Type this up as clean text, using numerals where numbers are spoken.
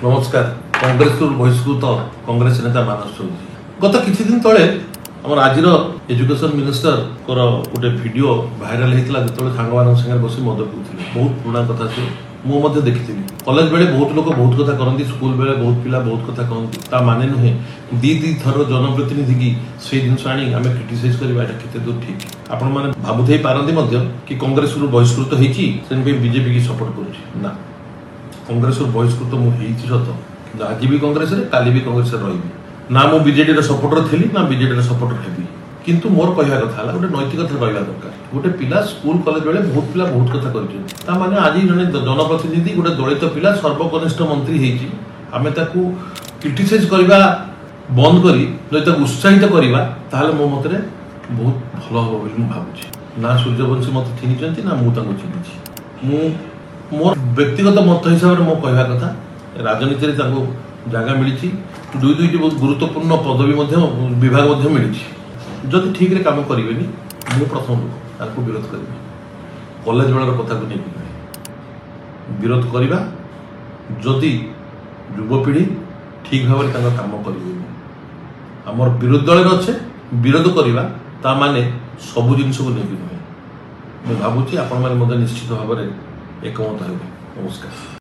नमस्कार। कांग्रेस बहिष्कृत कांग्रेस नेता मानस चौधरी गत किछि दिन तले आम आज एजुकेशन मिनिस्टर गोटे वीडियो भाइराल होता जो सांग संगे बस मद पीते बहुत पुराना कथा सी मुझे देखी कॉलेज बेले बहुत लोग बहुत कथा करती स्कूल बेले बहुत पिला बहुत कथा कहती ता माने नुहे दी थर जनप्रतिनिधि की से जिन आम क्रिटिसाइज करवा केते दूर ठीक आपण मैंने भावुथई पारती कि कांग्रेस बहिष्कृत होती बीजेपी की सपोर्ट करुच्ची ना कांग्रेस बहिष्कृत मुझे सत कि आज भी कांग्रेस काली भी कांग्रेस रही ना मु बीजेडी सपोर्टर थी ना बीजेडी सपोर्टर हेबी किंतु मोर कहवा कथा गोटे नैतिकता रहा दरकार गोटे पिला स्कूल कॉलेज बेले बहुत पिला बहुत कथा कर माने आज जड़े जनप्रतिनिधि गोटे दलित पिला सर्वकनिष्ठ मंत्री होती आम क्रिटिसाइज करवा बंद कर उत्साहित करवा ताहले मो मतरे बहुत भल हम बोली भावुँ ना सूर्यवंशी मत चिन्हिंट ना मुझे चिन्ही मु मोर व्यक्तिगत मत हिसाब से मो कहवा कथा राजनीति जगह मिली दुईटी बहुत गुरुत्वपूर्ण पदवी विभाग मिली जदि ठीक रे काम करेंगे मु प्रथम लोक आपको विरोध करी कॉलेज बेलर कथा को नहीं विरोध करवा जदि युवपीढ़ी ठीक भाव में काम करेंगे आमर विरोध दल अच्छे विरोध करवा ता माने सबू जिनस को नहीं नुहे मुझे भावुँ आपण मैंने निश्चित भाव में एकमत हो। नमस्कार।